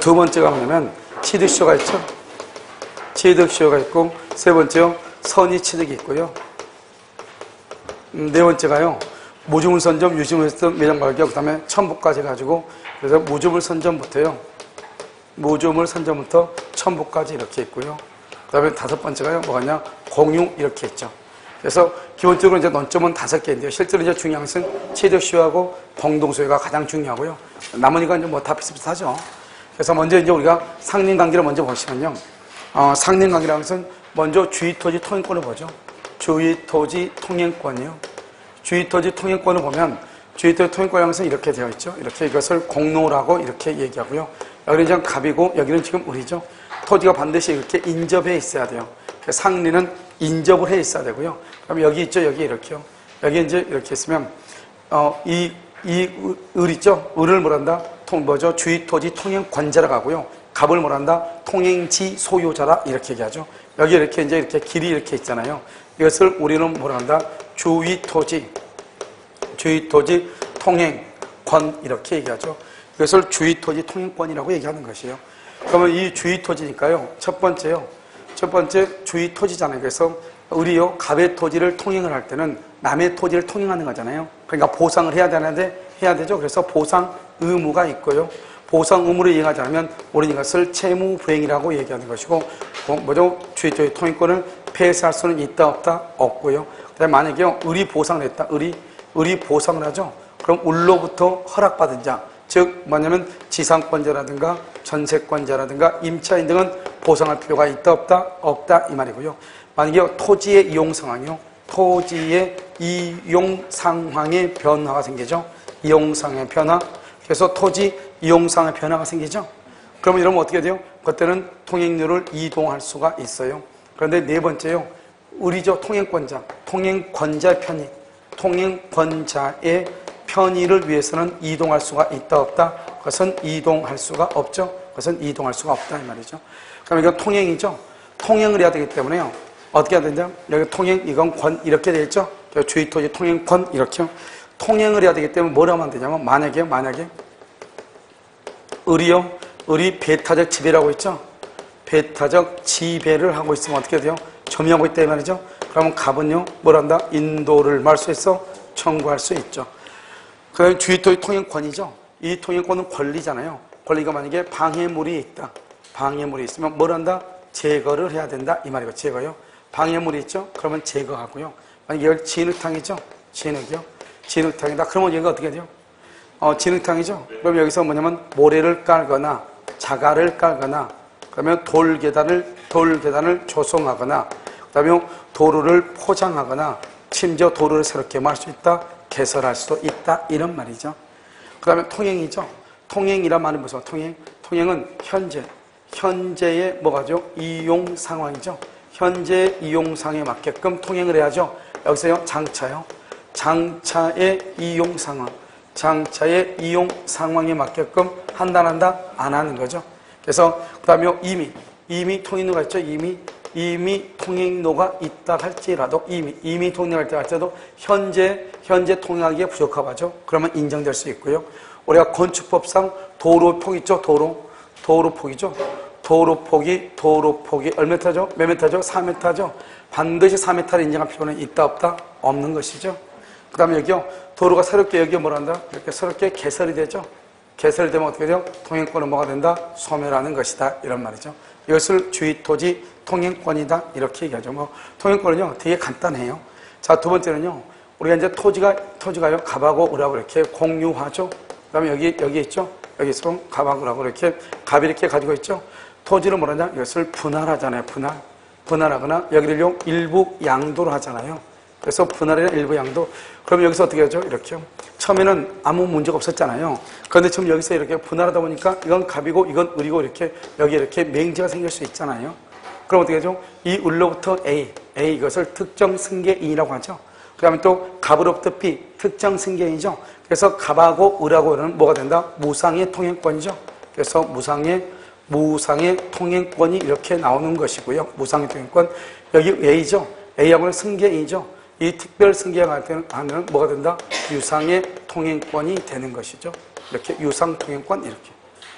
두 번째가 뭐냐면 취득시효가 있죠. 취득시효가 있고, 세 번째요, 선의취득이 있고요. 네 번째가요, 무주물선점, 유주물선점, 매장가격, 그 다음에 첨부까지 해가지고, 그래서 무주물선점부터요, 무주물선점부터 첨부까지 이렇게 있고요. 그 다음에 다섯 번째가요, 뭐가냐, 공유 이렇게 있죠. 그래서 기본적으로 이제 논점은 5개인데요. 실제로 이제 중요한 것은 취득시효하고 공동소유가 가장 중요하고요. 나머지가 이제 뭐 다 비슷비슷하죠. 그래서 먼저 이제 우리가 상린관계를 먼저 보시면요. 상린관계라는 것은 먼저 주의토지 통행권을 보죠. 주의토지 통행권이요. 주의토지 통행권을 보면 주의토지 통행권이라는 것은 이렇게 되어 있죠. 이렇게 이것을 공로라고 이렇게 얘기하고요. 여기는 이제 갑이고 여기는 지금 을이죠. 토지가 반드시 이렇게 인접해 있어야 돼요. 상리는 인접을 해 있어야 되고요. 그럼 여기 있죠. 여기 이렇게요. 여기 이제 이렇게 있으면 이 을 있죠. 을을 뭐란다? 주의토지 통행권자라고 하고요. 갑을 뭐란다? 통행지 소유자라 이렇게 얘기하죠. 여기 이렇게 이제 이렇게 길이 이렇게 있잖아요. 이것을 우리는 뭐란다? 주의토지 통행권 이렇게 얘기하죠. 이것을 주의토지 통행권이라고 얘기하는 것이에요. 그러면 이 주의토지니까요. 첫 번째 주의토지잖아요. 그래서 을이요, 갑의 토지를 통행을 할 때는 남의 토지를 통행하는 거잖아요. 그러니까 보상을 해야 되죠. 그래서 보상 의무가 있고요. 보상 의무를 이행하지 않으면 우리는 이것을 채무불행이라고 얘기하는 것이고, 주의토지 통행권을 폐쇄할 수는 있다 없다 없고요. 그다음에 만약에 을이 보상을 했다. 을이 보상을 하죠. 그럼 을로부터 허락받은 자, 즉 뭐냐면 지상권자라든가 전세권자라든가 임차인 등은 보상할 필요가 있다 없다 없다 이 말이고요. 만약에 토지의 이용 상황이요. 토지의 이용 상황의 변화가 생기죠. 이용 상황의 변화. 그래서 토지 이용 상황의 변화가 생기죠. 그러면 이러면 어떻게 돼요? 그때는 통행료를 이동할 수가 있어요. 그런데 네 번째요. 을이죠. 통행권자의 편의. 통행권자의 편의를 위해서는 이동할 수가 있다 없다? 그것은 이동할 수가 없죠. 그것은 이동할 수가 없다 이 말이죠. 그럼 이건 통행이죠. 통행을 해야 되기 때문에요. 어떻게 해야 되냐? 여기 통행, 이건 권 이렇게 되어 있죠. 주의토지 통행권 이렇게요. 통행을 해야 되기 때문에 뭘 하면 되냐면 만약에 을이 배타적 지배라고 있죠. 배타적 지배를 하고 있으면 어떻게 돼요? 점유하고 있다 이 말이죠. 그러면 갑은요, 뭘 한다? 인도를 말소해서 청구할 수 있죠. 그 주의토지 통행권이죠. 이 통행권은 권리잖아요. 권리가 만약에 방해물이 있다. 방해물이 있으면 뭘 한다? 제거를 해야 된다 이 말이고, 제거요. 방해물이 있죠. 그러면 제거하고요. 만약에 이걸 진흙탕이죠. 진흙탕이다. 그러면 여기가 어떻게 돼요? 진흙탕이죠. 그럼 여기서 뭐냐면 모래를 깔거나 자갈을 깔거나, 그러면 돌계단을 조성하거나, 그다음에 도로를 포장하거나, 심지어 도로를 새롭게 말 수 있다, 개설할 수도 있다 이런 말이죠. 그다음에 통행이죠. 통행이란 말은 무슨 통행은 현재의 뭐가죠? 이용 상황이죠. 현재 이용 상황에 맞게끔 통행을 해야죠. 여기서요, 장차의 이용 상황에 맞게끔 한다 안 하는 거죠. 그래서 그다음에 이미 통행로가 있죠. 이미 통행로가 있다 할지라도 이미 통행할 때 할지라도 현재 통행하기에 부적합하죠. 그러면 인정될 수 있고요. 우리가 건축법상 도로폭 있죠. 도로폭이죠. 도로폭이 몇 미터죠? 몇 미터죠? 4미터죠. 반드시 4미터를 인정할 필요는 있다 없다? 없는 것이죠. 그 다음에 여기요, 도로가 새롭게 여기 뭘 한다? 이렇게 새롭게 개설이 되죠. 개설이 되면 어떻게 돼요? 통행권은 뭐가 된다? 소멸하는 것이다 이런 말이죠. 이것을 주의토지 통행권이다 이렇게 얘기하죠. 통행권은요 되게 간단해요. 자, 두 번째는요, 우리가 이제 토지가요, 갑하고 을하고 이렇게 공유하죠. 그 다음에 여기 있죠. 여기 있으면 갑하고 을하고 이렇게 갑이 이렇게 가지고 있죠. 토지를 뭐라냐? 이것을 분할하잖아요. 분할하거나 여기를요 일부 양도로 하잖아요. 그래서 분할이나 일부 양도. 그럼 여기서 어떻게 하죠? 이렇게요. 처음에는 아무 문제가 없었잖아요. 그런데 지금 여기서 이렇게 분할하다 보니까 이건 갑이고 이건 을이고 이렇게 여기 이렇게 맹지가 생길 수 있잖아요. 그럼 어떻게 하죠? 이 을로부터 A 이것을 특정 승계인이라고 하죠. 그 다음에 또 갑으로부터 B 특정 승계인이죠. 그래서 갑하고 을하고는 뭐가 된다? 무상의 통행권이죠. 그래서 무상의 통행권이 이렇게 나오는 것이고요. 무상의 통행권. 여기 A죠. A하고는 승계인이죠. 이 특별 승계가 하면 뭐가 된다? 유상의 통행권이 되는 것이죠. 이렇게 유상 통행권 이렇게.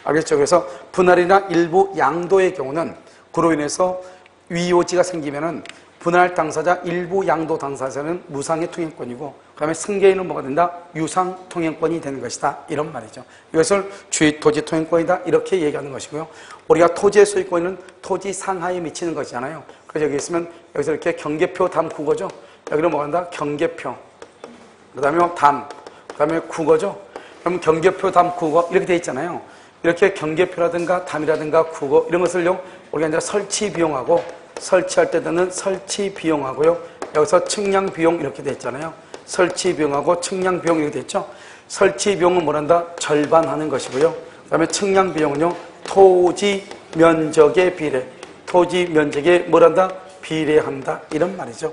알겠죠? 그래서 분할이나 일부 양도의 경우는 그로 인해서 위요지가 생기면은 분할 당사자, 일부 양도 당사자는 무상의 통행권이고, 그 다음에 승계인은 뭐가 된다? 유상 통행권이 되는 것이다. 이런 말이죠. 이것을 주의 토지 통행권이다. 이렇게 얘기하는 것이고요. 우리가 토지의 소유권은 토지 상하에 미치는 것이잖아요. 그래서 여기 있으면 여기서 이렇게 경계표 담 국어죠. 여기는 뭐가 된다? 경계표. 그 다음에 담. 그 다음에 국어죠. 그럼 경계표 담 국어 이렇게 돼 있잖아요. 이렇게 경계표라든가 담이라든가 국어 이런 것을요, 우리가 이제 설치 비용하고 설치할 때 드는 설치 비용하고요. 여기서 측량 비용 이렇게 돼 있잖아요. 설치 비용하고 측량 비용 이렇게 돼 있죠. 설치 비용은 뭐란다? 절반하는 것이고요. 그 다음에 측량 비용은요, 토지 면적에 비례. 토지 면적에 뭐란다? 비례한다. 이런 말이죠.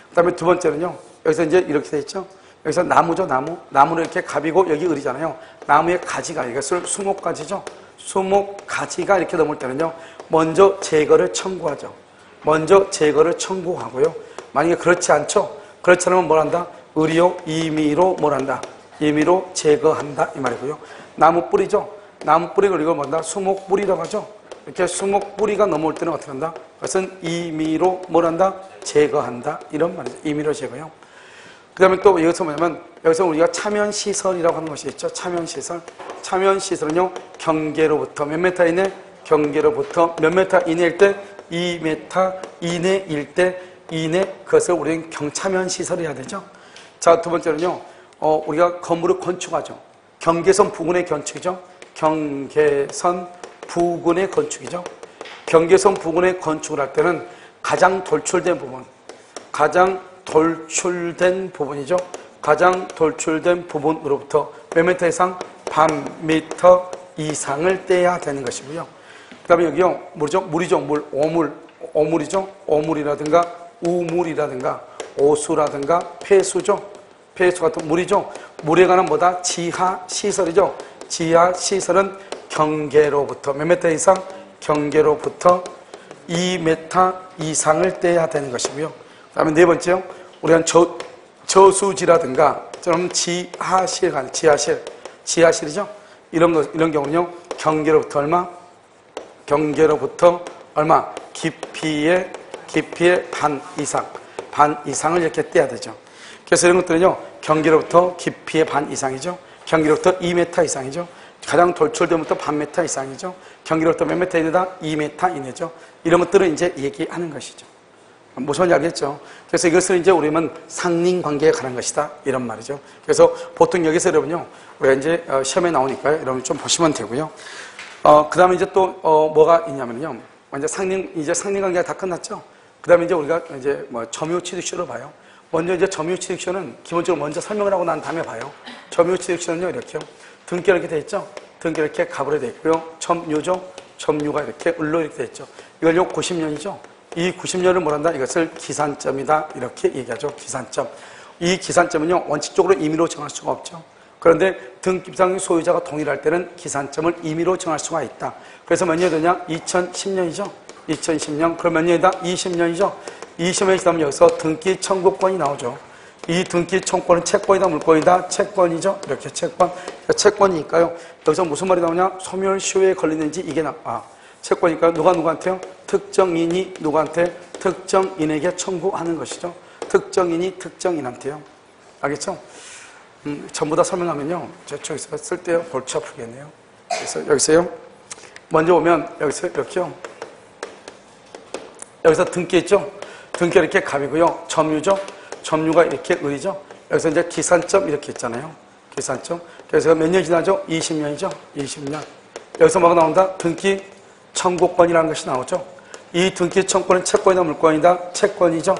그 다음에 두 번째는요, 여기서 이제 이렇게 돼 있죠. 여기서 나무죠, 나무. 나무는 이렇게 갑이고 여기 을이잖아요. 나무의 가지가, 이것을 수목가지죠. 수목가지가 이렇게 넘을 때는요, 먼저 제거를 청구하죠. 먼저 제거를 청구하고요. 만약에 그렇지 않죠? 그렇지 않으면 뭘 한다? 의료 임의로 뭘 한다? 임의로 제거한다. 이 말이고요. 나무 뿌리죠? 나무 뿌리 그리고 뭔다? 수목 뿌리라고 하죠? 이렇게 수목 뿌리가 넘어올 때는 어떻게 한다? 그것은 임의로 뭘 한다? 제거한다. 이런 말이죠. 임의로 제거요. 그 다음에 또 여기서 뭐냐면, 여기서 우리가 차면시설이라고 하는 것이 있죠. 차면시설. 차면시설은요, 경계로부터 몇 미터 이내? 경계로부터 몇 미터 이내일 때? 2m 이내일 때 이내, 그것을 우리는 차면시설이 해야 되죠. 자, 두 번째는요, 우리가 건물을 건축하죠. 경계선 부근의 건축이죠. 경계선 부근의 건축이죠. 경계선 부근의 건축을 할 때는 가장 돌출된 부분, 가장 돌출된 부분이죠. 가장 돌출된 부분으로부터 몇 미터 이상? 반 미터 이상을 떼야 되는 것이고요. 그 다음에 여기요, 물이죠? 물이죠. 물, 오물이죠. 오물이라든가 우물이라든가 오수라든가 폐수죠. 폐수 같은 물이죠. 물에 관한 뭐다? 지하시설이죠. 지하시설은 경계로부터 몇 미터 이상? 경계로부터 2m 이상을 떼야 되는 것이고요. 그 다음에 네 번째요, 우리가 저수지라든가 좀 지하실, 지하실이죠. 이런 경우는요, 경계로부터 얼마? 경계로부터 얼마? 깊이의 반 이상을 이렇게 떼야 되죠. 그래서 이런 것들은요, 경계로부터 깊이의 반 이상이죠. 경계로부터 2m 이상이죠. 가장 돌출되부터 반 미터 이상이죠. 경계로부터 몇 미터 이내다? 2m 이내죠. 이런 것들을 이제 얘기하는 것이죠. 무슨 알겠죠? 그래서 이것을 이제 우리는 상린관계에 관한 것이다. 이런 말이죠. 그래서 보통 여기서 여러분요, 우리가 이제 시험에 나오니까요, 여러분 좀 보시면 되고요. 그 다음에 이제 또, 뭐가 있냐면요. 이제 상린관계가 다 끝났죠? 그 다음에 이제 우리가 이제 점유취득시로 봐요. 먼저 이제 점유취득시는 기본적으로 먼저 설명을 하고 난 다음에 봐요. 점유취득시는요, 이렇게요. 등기 이렇게 돼 있죠? 등기 이렇게 갑으로 돼 있고요. 점유죠? 점유가 이렇게 을로 이렇게 돼 있죠. 이걸요, 90년이죠? 이 90년을 뭐란다? 이것을 기산점이다. 이렇게 얘기하죠. 기산점. 이 기산점은요, 원칙적으로 임의로 정할 수가 없죠. 그런데 등기부상 소유자가 동일할 때는 기산점을 임의로 정할 수가 있다. 그래서 몇 년이 되냐? 2010년이죠. 2010년. 그럼 몇 년이다? 20년이죠. 20년이 지나면 여기서 등기 청구권이 나오죠. 이 등기 청구권은 채권이다, 물권이다? 채권이죠. 이렇게 채권. 채권이니까요. 여기서 무슨 말이 나오냐? 소멸시효에 걸리는지 이게 나와. 채권이니까 누가 누구한테요? 특정인이 누구한테? 특정인에게 청구하는 것이죠. 특정인이 특정인한테요. 알겠죠? 전부 다 설명하면요, 저쪽에서 쓸 때요, 골치 아프겠네요. 그래서 여기서요, 먼저 오면 여기서 이렇게요. 여기서 등기 있죠? 등기 이렇게 갑이고요. 점유죠? 점유가 이렇게 을이죠? 여기서 이제 기산점 이렇게 있잖아요. 기산점. 그래서 몇 년 지나죠? 20년이죠? 20년. 여기서 뭐가 나온다? 등기 청구권이라는 것이 나오죠. 이 등기 청구권은 채권이다, 물권이다? 채권이죠.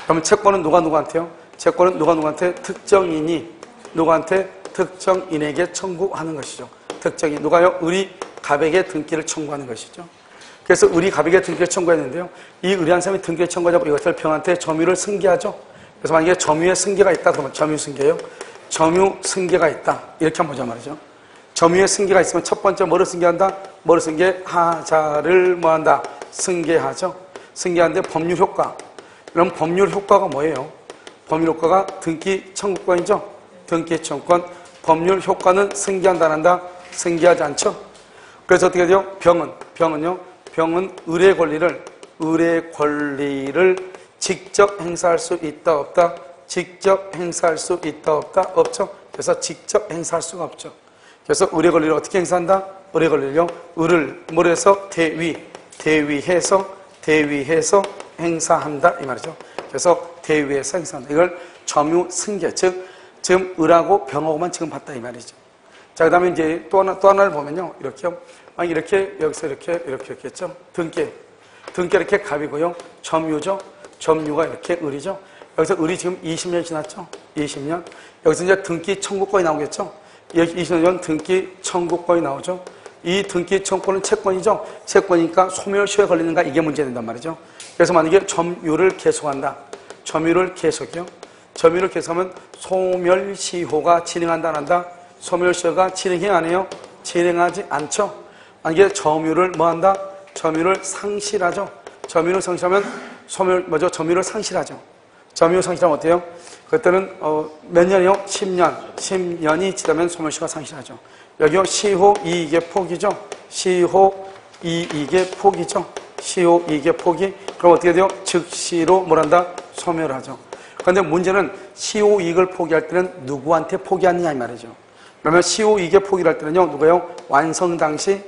그러면 채권은 누구한테요? 채권은 누구한테? 특정인이 누구한테? 특정인에게 청구하는 것이죠. 특정인. 누가요? 을이 갑에게 등기를 청구하는 것이죠. 그래서 을이 갑에게 등기를 청구했는데요. 이 을이한 사람이 등기를 청구하자고 이것을 병한테 점유를 승계하죠. 그래서 만약에 점유의 승계가 있다 그러면 점유 승계요. 점유 승계가 있다. 이렇게 한번 보자 말이죠. 점유의 승계가 있으면 첫 번째 뭐를 승계한다? 뭐를 승계하자를 뭐한다? 승계하죠. 승계하는데 법률 효과. 그럼 법률 효과가 뭐예요? 법률 효과가 등기 청구권이죠. 등기 청구권. 법률 효과는 승계한다, 안 한다? 승계하지 않죠. 그래서 어떻게 돼요? 병은요? 병은 의뢰 권리를 직접 행사할 수 있다, 없다? 직접 행사할 수 있다, 없다? 없죠? 그래서 직접 행사할 수가 없죠. 그래서 의뢰 권리를 어떻게 행사한다? 의뢰 권리를요? 의를 뭘 해서? 대위해서 행사한다 이 말이죠. 그래서 대위해서 행사한다. 이걸 점유 승계, 즉 지금 의라고 병하고만 지금 봤다 이 말이죠. 자, 그다음에 이제 또 하나를 보면요, 이렇게요. 이렇게 여기서 이렇게 했죠. 등기 이렇게 갑이고요. 점유죠. 점유가 이렇게 을이죠. 여기서 을이 지금 20년 지났죠. 20년. 여기서 이제 등기 청구권이 나오겠죠. 여기 20년 등기 청구권이 나오죠. 이 등기 청구권은 채권이죠. 채권이니까 소멸시효에 걸리는가 이게 문제된단 말이죠. 그래서 만약에 점유를 계속한다. 점유를 계속이요. 점유를 계속하면 소멸시효가 진행한다 안 한다? 소멸시효가 진행이 안 해요? 진행하지 않죠. 만약에 점유를 뭐 한다? 점유를 상실하죠. 점유를 상실하면 점유를 상실하죠. 점유 상실하면 어때요? 그때는 몇 년이요? 10년. 10년이 지나면 소멸시효가 상실하죠. 여기요, 시효 이익의 포기죠. 시효 이익의 포기죠. 시효 이익의 포기. 그럼 어떻게 돼요? 즉시로 뭘 한다? 소멸하죠. 그런데 문제는 시효 이익을 포기할 때는 누구한테 포기하느냐 이 말이죠. 그러면 시효 이익의 포기를 할 때는요, 누구예요? 완성 당시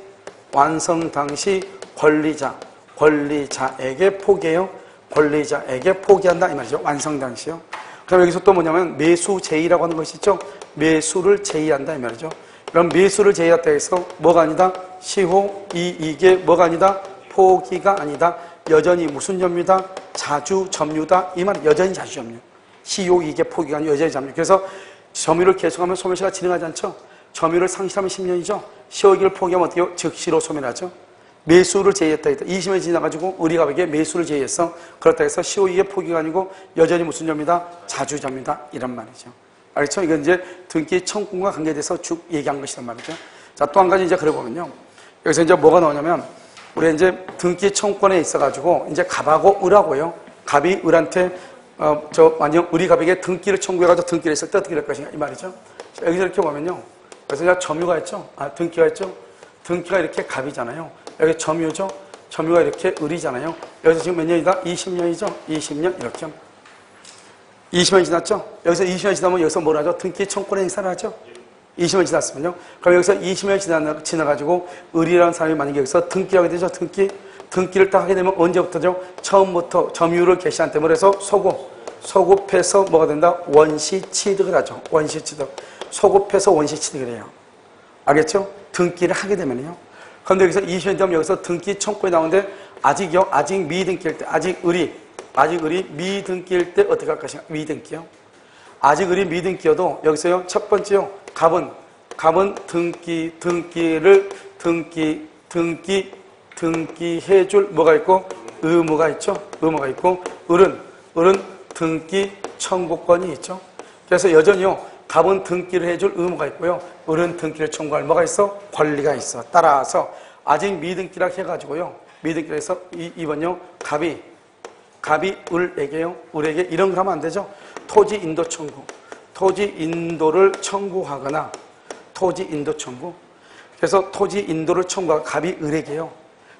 권리자에게 포기해요. 권리자에게 포기한다 이 말이죠. 완성 당시요. 그럼 여기서 또 뭐냐면 매수 제의라고 하는 것이 있죠. 매수를 제의한다 이 말이죠. 그럼 매수를 제의했다 해서 뭐가 아니다? 시효 이익의 뭐가 아니다? 포기가 아니다. 여전히 무슨 점유다? 자주 점유다. 이 말은 여전히 자주 점유. 시효 이익의 포기가 아니라 여전히 점유. 그래서 점유를 계속하면 소멸시효가 진행하지 않죠. 점유를 상실하면 10년이죠. 시효 이익을 포기하면 어떻게 해요? 즉시로 소멸하죠. 매수를 제의했다 했다. 20년이 지나가지고 의리갑에게 매수를 제의했어. 그렇다 해서 시효 이익의 포기가 아니고 여전히 무슨 점유다? 자주 점유다. 이런 말이죠. 알겠죠? 이건 이제 등기 청구권과 관계돼서 쭉 얘기한 것이란 말이죠. 자, 또 한 가지 이제 그래 보면요. 여기서 이제 뭐가 나오냐면, 우리 이제 등기 청구권에 있어가지고, 이제 갑하고 을하고요. 갑이 을한테, 만약 우리 갑에게 등기를 청구해가지고 등기를 했을 때 어떻게 될 것인가, 이 말이죠. 자, 여기서 이렇게 보면요. 그래서 이제 점유가 있죠. 등기가 있죠. 등기가 이렇게 갑이잖아요. 여기 점유죠. 점유가 이렇게 을이잖아요. 여기서 지금 몇 년이다? 20년이죠. 20년, 이렇게. 20년 지났죠? 여기서 20년 지나면 여기서 뭘 하죠? 등기 청구권의 행사를 하죠? 20년 지났으면요. 그럼 여기서 20년 지나가지고 을이라는 사람이 만약에 여기서 등기하게 되죠? 등기를 딱 하게 되면 언제부터죠? 처음부터 점유를 개시한 때문에 해서 소급해서 뭐가 된다? 원시 취득을 하죠. 원시 취득. 소급해서 원시 취득을 해요. 알겠죠? 등기를 하게 되면요. 그런데 여기서 20년 되면 여기서 등기 청구권이 나오는데 아직 미등기일 때, 아직 을이 미등기일 때 어떻게 할 것인가? 미등기요. 아직 을이 미등기여도 여기서요. 첫 번째요. 갑은 등기해줄 뭐가 있고 의무가 있죠. 의무가 있고 을은 등기 청구권이 있죠. 그래서 여전히요. 갑은 등기를 해줄 의무가 있고요. 을은 등기를 청구할 뭐가 있어? 권리가 있어. 따라서 아직 미등기라 해가지고요. 미등기라 해서 2번요. 갑이 을에게 이런 거 하면 안 되죠. 토지 인도 청구. 토지 인도를 청구하거나 토지 인도 청구. 그래서 토지 인도를 청구하고 갑이 을에게요.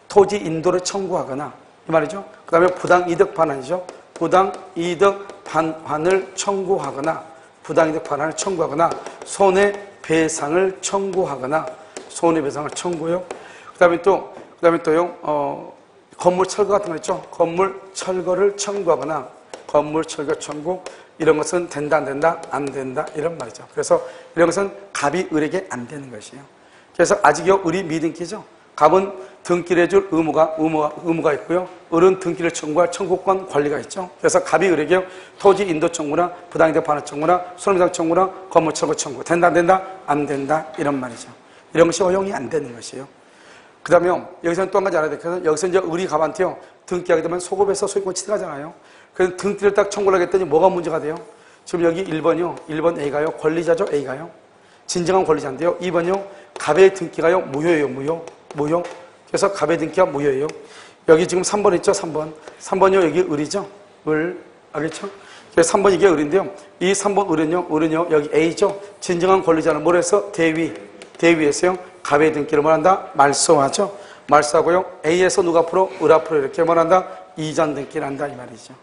토지 인도를 청구하거나 이 말이죠. 그 다음에 부당이득 반환이죠. 부당이득 반환을 청구하거나 부당이득 반환을 청구하거나 손해배상을 청구하거나 손해배상을 청구요. 그 다음에 또요. 건물 철거 같은 거 있죠. 건물 철거를 청구하거나 건물 철거 청구 이런 것은 된다 안 된다 이런 말이죠. 그래서 이런 것은 갑이 을에게 안 되는 것이에요. 그래서 아직요 을이 미등기죠. 갑은 등기를 해줄 의무가 있고요. 을은 등기를 청구할 청구권 권리가 있죠. 그래서 갑이 을에게 토지 인도 청구나 부당이득 반환 청구나 손해배상 청구나 건물 철거 청구 된다 안 된다 이런 말이죠. 이런 것이 허용이 안 되는 것이에요. 그 다음에 여기서는 또 한 가지 알아야 될 것은 여기서 이제 을이 갑한테요. 등기하게 되면 소급해서 소유권 취득하잖아요. 그래서 등기를 딱 청구를 하겠더니 뭐가 문제가 돼요? 지금 여기 1번이요. 1번 A가요. 권리자죠. A가요. 진정한 권리자인데요. 2번이요. 갑의 등기가요. 무효예요. 무효. 그래서 갑의 등기가 무효예요. 여기 지금 3번 있죠. 3번이요. 여기 을이죠. 을. 알겠죠? 그래서 3번 이게 을인데요. 이 3번 을은요. 여기 A죠. 진정한 권리자는 뭘 해서 대위에서요. 갑의 등기를 뭐한다? 말소하죠. 말소하고요. A에서 누가 앞으로? 을 앞으로 이렇게 뭐한다? 이전 등기를 한다 이 말이죠.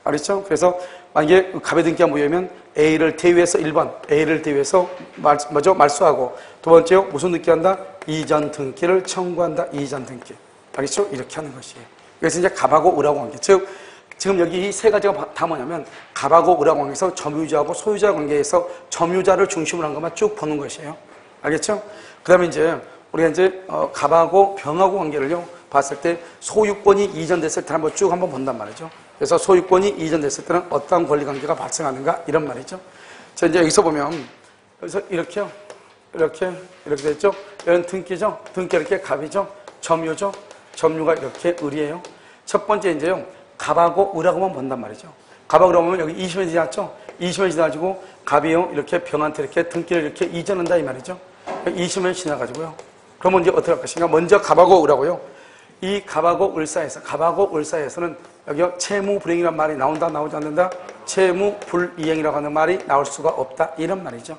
알겠죠? 그래서 만약에 갑의 등기가 모이면 A를 대위해서 1번 A를 대위해서 말소하고 두 번째요. 무슨 등기 한다? 이전 등기를 청구한다. 이전 등기. 알겠죠? 이렇게 하는 것이에요. 그래서 이제 갑하고 을하고 관계. 즉 지금 여기 이 세 가지가 다 뭐냐면 갑하고 을하고 관계에서 점유자하고 소유자 관계에서 점유자를 중심으로 한 것만 쭉 보는 것이에요. 알겠죠? 그 다음에 이제 우리가 이제 갑하고 병하고 관계를요 봤을 때 소유권이 이전됐을 때 한번 본단 말이죠. 그래서 소유권이 이전됐을 때는 어떠한 권리관계가 발생하는가 이런 말이죠. 자 이제 여기서 보면 여기서 이렇게요. 이렇게 됐죠. 이런 등기죠. 등기 이렇게 갑이죠. 점유죠. 점유가 이렇게 을이에요. 첫 번째 이제요. 갑하고 을하고만 본단 말이죠. 갑하고 을하고 보면 여기 20년이 지났죠. 20년이 지나가지고 갑이요. 이렇게 병한테 이렇게 등기를 이렇게 이전한다 이 말이죠. 20년이 지나가지고요. 그러면 이제 어떻게 할 것인가? 먼저 갑하고 을하고요. 이 갑하고 을 사이에서는 여기 채무 불이행이라는 말이 나온다 나오지 않는다? 채무 불이행이라고 하는 말이 나올 수가 없다 이런 말이죠.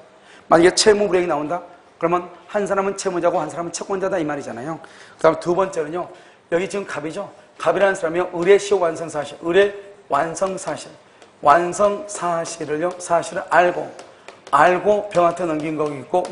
만약에 채무 불이행이 나온다? 그러면 한 사람은 채무자고 한 사람은 채권자다 이 말이잖아요. 그 다음 두 번째는요. 여기 지금 갑이죠. 갑이라는 사람이요. 을의 시효 완성사실, 을의 완성사실, 완성사실을요. 사실을 알고 병한테 넘긴 경우 있고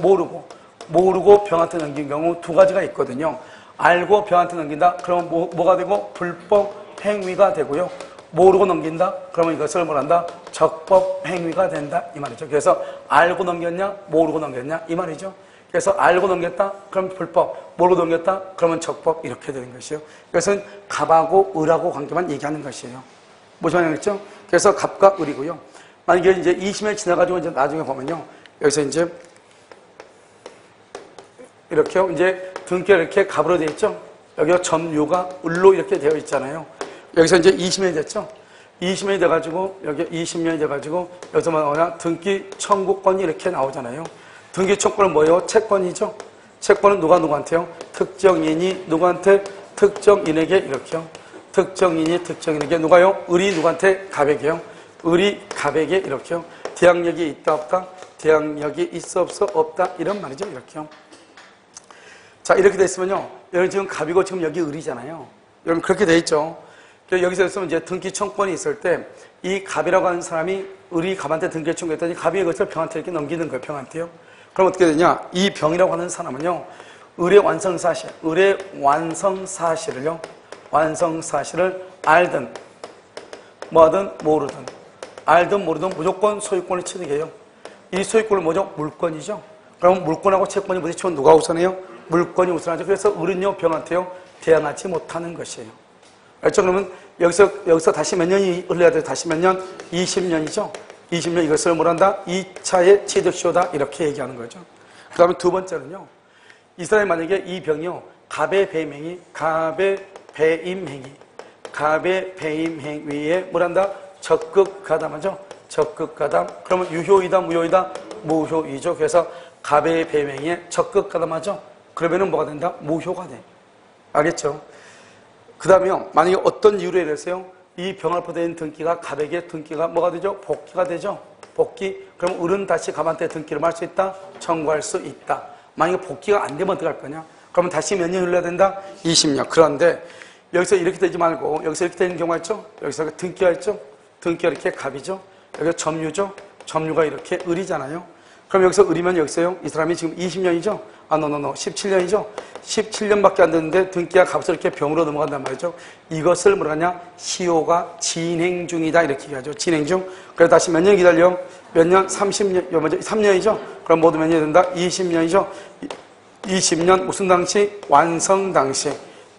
모르고 병한테 넘긴 경우 두 가지가 있거든요. 알고 병한테 넘긴다? 그러면 뭐가 되고? 불법 행위가 되고요. 모르고 넘긴다? 그러면 이것을 뭐란다? 적법 행위가 된다 이 말이죠. 그래서 알고 넘겼냐? 모르고 넘겼냐? 이 말이죠. 그래서 알고 넘겼다? 그럼 불법. 모르고 넘겼다? 그러면 적법. 이렇게 되는 것이에요. 이것은 갑하고 을하고 관계만 얘기하는 것이에요. 무슨 말이겠죠? 그래서 갑과 을이고요. 만약에 이제 20년 지나가지고 이제 나중에 보면요. 여기서 이제 이렇게요. 이제 등기가 이렇게 갑으로 되어 있죠? 여기가 점유가 을로 이렇게 되어 있잖아요. 여기서 이제 20년이 됐죠? 20년이 돼가지고, 여기 20년이 돼가지고, 여기서 뭐냐? 등기 청구권이 이렇게 나오잖아요. 등기 청구권은 뭐예요? 채권이죠? 채권은 누구한테요? 특정인이 누구한테? 특정인에게 이렇게요. 특정인에게 누가요? 을이 누구한테? 갑에게요. 을이 갑에게 이렇게요. 대항력이 있다 없다? 대항력이 있어 없어 없다? 이런 말이죠. 이렇게요. 자 이렇게 됐으면요. 여러분 지금 갑이고 지금 여기 을이잖아요. 여러분 그렇게 돼 있죠. 여기서 있으면 이제 등기 청구권이 있을 때 이 갑이라고 하는 사람이 을이 갑한테 등기 청구했더니 갑이 이것을 병한테 이렇게 넘기는 거예요. 병한테요. 그럼 어떻게 되냐? 이 병이라고 하는 사람은요. 을의 완성사실을 알든 뭐든 모르든 알든 모르든 무조건 소유권을 취득해요. 이 소유권은 뭐죠? 물권이죠. 그럼 물권하고 채권이 부딪히면 누가 우선해요? 물권이 우선하죠. 그래서 을은요 병한테요 대항하지 못하는 것이에요. 알죠? 그러면 여기서 다시 몇 년이 흘러야 돼요? 다시 몇 년? 20년이죠. 20년 이것을 뭐란다? 2차의 취득시효다 이렇게 얘기하는 거죠. 그 다음에 두 번째는요. 이 사람이 만약에 이 병이요 갑의 배임 행위에 뭐란다? 적극 가담하죠. 적극 가담. 그러면 유효이다 무효이다? 무효이죠. 그래서 갑의 배임 행위에 적극 가담하죠. 그러면은 뭐가 된다? 무효가 돼. 알겠죠? 그 다음에요. 만약에 어떤 이유로 이랬어요? 이 병을 된 등기가 갑에게 등기가 뭐가 되죠? 복귀가 되죠. 복귀. 그럼 을은 다시 갑한테 등기를 할 수 있다? 청구할 수 있다. 만약에 복귀가 안 되면 어떡할 거냐? 그러면 다시 몇 년 흘러야 된다? 20년. 그런데 여기서 이렇게 되지 말고 여기서 이렇게 되는 경우가 있죠? 여기서 등기가 있죠? 등기가 이렇게 갑이죠? 여기가 점유죠? 점유가 이렇게 을이잖아요. 그럼 여기서 을이면 여기서요? 이 사람이 지금 20년이죠? 17년이죠? 17년밖에 안 됐는데 등기가 갑에서 이렇게 병으로 넘어간단 말이죠. 이것을 뭐라냐? 시효가 진행 중이다. 이렇게 얘기하죠. 진행 중. 그래서 다시 몇 년 기다려? 몇 년? 30년, 먼저 3년이죠? 그럼 모두 몇 년이 된다? 20년이죠? 20년 무슨 당시? 완성 당시.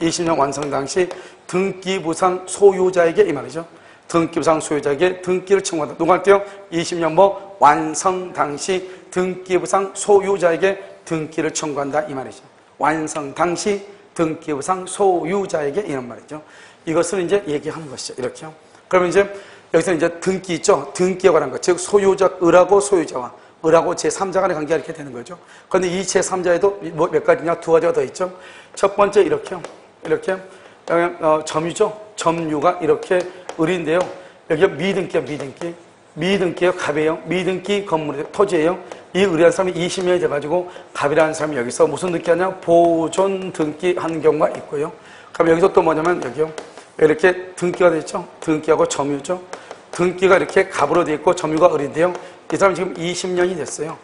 20년 완성 당시 등기부상 소유자에게 이 말이죠. 등기부상 소유자에게 등기를 청구한다. 누구한테요? 20년 뭐? 완성 당시 등기부상 소유자에게 등기를 청구한다. 이 말이죠. 완성 당시 등기부상 소유자에게 이런 말이죠. 이것을 이제 얘기하는 것이죠. 이렇게요. 그러면 이제 여기서 이제 등기 있죠. 등기에 관한 것. 즉, 소유자, 을하고 소유자와 을하고 제3자 간의 관계가 이렇게 되는 거죠. 그런데 이 제3자에도 뭐 몇 가지냐? 두 가지가 더 있죠. 첫 번째, 이렇게요. 이렇게. 점유죠. 점유가 이렇게 을인데요. 여기가 미등기야, 미등기. 미등기예요, 갑이에요. 미등기 건물이 토지예요. 이 의뢰한 사람이 20년이 돼가지고 갑이라는 사람이 여기서 무슨 등기 하냐? 보존 등기 하는 경우가 있고요. 그럼 여기서 또 뭐냐면 여기요. 이렇게 등기가 되죠. 등기하고 점유죠. 등기가 이렇게 갑으로 되어 있고 점유가 을인데요. 이 사람이 지금 20년이 됐어요.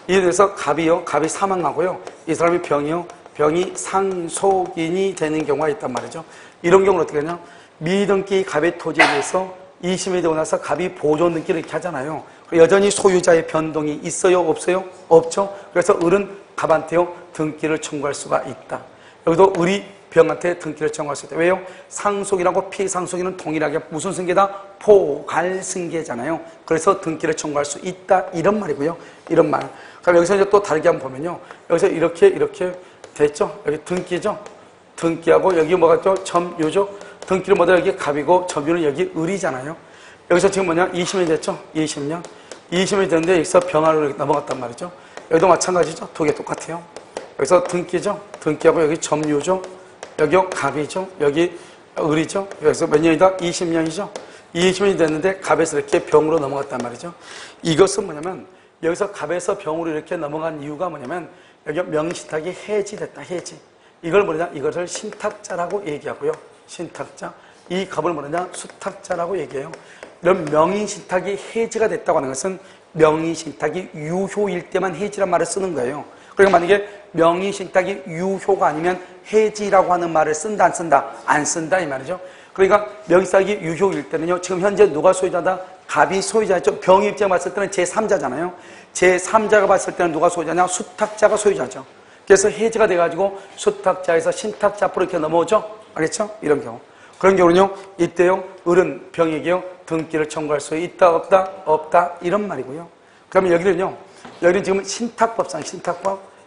이에 대해서 갑이요. 갑이 사망하고요. 이 사람이 병이요. 병이 상속인이 되는 경우가 있단 말이죠. 이런 경우는 어떻게 하냐? 미등기 갑의 토지에 대해서 20년이 되고 나서 갑이 보존 등기를 이렇게 하잖아요. 여전히 소유자의 변동이 있어요? 없어요? 없죠. 그래서 을은 갑한테요. 등기를 청구할 수가 있다. 여기도 을이 병한테 등기를 청구할 수 있다. 왜요? 상속이라고 피상속인은 동일하게 무슨 승계다? 포괄승계잖아요. 그래서 등기를 청구할 수 있다. 이런 말이고요. 이런 말. 그럼 여기서 이제 또 다르게 한번 보면요. 여기서 이렇게 됐죠? 여기 등기죠? 등기하고 여기 뭐가 죠? 점유죠? 등기를 뭐다? 여기 갑이고 점유는 여기 을이잖아요. 여기서 지금 뭐냐? 20년이 됐죠? 20년. 20년이 됐는데 여기서 병화로 넘어갔단 말이죠. 여기도 마찬가지죠? 두 개 똑같아요. 여기서 등기죠? 등기하고 여기 점유죠? 여기 갑이죠? 여기 을이죠? 여기서 몇 년이다? 20년이죠? 20년이 됐는데 갑에서 이렇게 병으로 넘어갔단 말이죠. 이것은 뭐냐면 여기서 갑에서 병으로 이렇게 넘어간 이유가 뭐냐면 여기 명의신탁이 해지됐다. 해지. 이걸 뭐냐? 이것을 신탁자라고 얘기하고요. 신탁자. 이 갑을 뭐냐? 수탁자라고 얘기해요. 이런 명의신탁이 해지가 됐다고 하는 것은 명의신탁이 유효일 때만 해지란 말을 쓰는 거예요. 그러니까 만약에 명의신탁이 유효가 아니면 해지라고 하는 말을 쓴다, 안 쓴다? 안 쓴다, 이 말이죠. 그러니까 명의신탁이 유효일 때는요, 지금 현재 누가 소유자다? 갑이 소유자죠. 병의 입장에 봤을 때는 제3자잖아요. 제3자가 봤을 때는 누가 소유자냐? 수탁자가 소유자죠. 그래서 해지가 돼가지고 수탁자에서 신탁자 앞으로 이렇게 넘어오죠? 알겠죠? 이런 경우. 그런 경우는요, 이때요, 을은 병에게요, 등기를 청구할 수 있다, 없다? 없다. 이런 말이고요. 그러면 여기는요, 여기는 지금 신탁법상,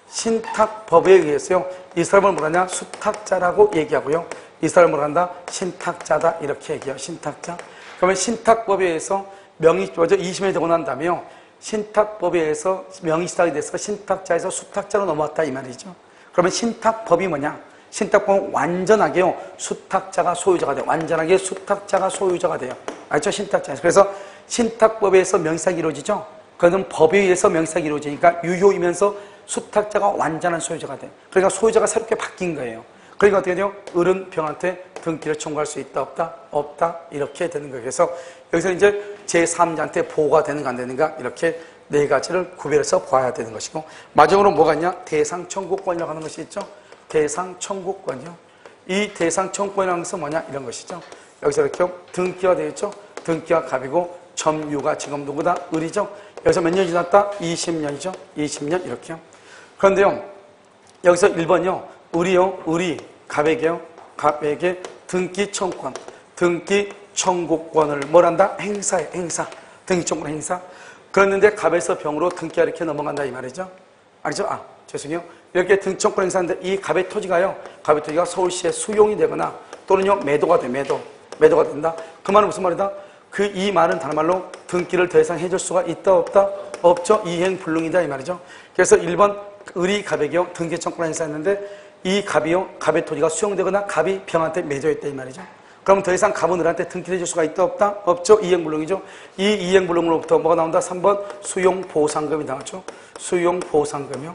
신탁법에 의해서요, 이 사람을 뭐라냐? 수탁자라고 얘기하고요. 이 사람을 뭐라 한다? 신탁자다. 이렇게 얘기해요. 신탁자. 그러면 신탁법에 의해서 먼저 20년이 되고 난 다음에요, 신탁법에 의해서 명의시탁이 돼서 신탁자에서 수탁자로 넘어왔다. 이 말이죠. 그러면 신탁법이 뭐냐? 신탁법은 완전하게요, 수탁자가 소유자가 돼요. 완전하게 수탁자가 소유자가 돼요. 알죠? 신탁자에서. 그래서 신탁법에서 명의시탁이 이루어지죠? 그건 법에 의해서 명의시탁이 이루어지니까 유효이면서 수탁자가 완전한 소유자가 돼요. 그러니까 소유자가 새롭게 바뀐 거예요. 그러니까 어떻게 돼요? 을은 병한테 등기를 청구할 수 있다, 없다? 없다. 이렇게 되는 거예요. 그래서 여기서 이제 제3자한테 보호가 되는가 안 되는가 이렇게 네 가지를 구별해서 봐야 되는 것이고, 마지막으로 뭐가 있냐? 대상 청구권이라고 하는 것이 있죠? 대상 청구권이요. 이 대상 청구권이라는 것은 뭐냐? 이런 것이죠. 여기서 이렇게 등기가 되어 있죠? 등기가 갑이고 점유가 지금 누구다? 을이죠? 여기서 몇 년이 지났다? 20년이죠? 20년 이렇게요. 그런데요, 여기서 1번요. 을이요. 을이 갑에게 등기 청구권, 등기 청구권을 뭘한다? 행사해. 행사. 등기 청구권 행사. 그랬는데 갑에서 병으로 등기가 이렇게 넘어간다 이 말이죠. 알죠? 죄송해요. 이렇게 등기 청구권 행사하는데 이 갑의 토지가요, 갑의 토지가 서울시에 수용이 되거나 또는요 매도가 돼. 매도가 된다. 그 말은 무슨 말이다? 이 말은 다른 말로 등기를 더 이상 해줄 수가 있다, 없다? 없죠. 이행불능이다 이 말이죠. 그래서 1번 을이 갑에게요 등기 청구권 행사했는데 이 갑이요, 갑의 토지가 수용되거나 갑이 병한테 맺어있다 이 말이죠. 그럼 더 이상 갑은 을한테 등기를 해줄 수가 있다, 없다? 없죠. 이행불능이죠. 이 이행불능으로부터 뭐가 나온다? 3번 수용보상금이 나왔죠. 수용보상금이요.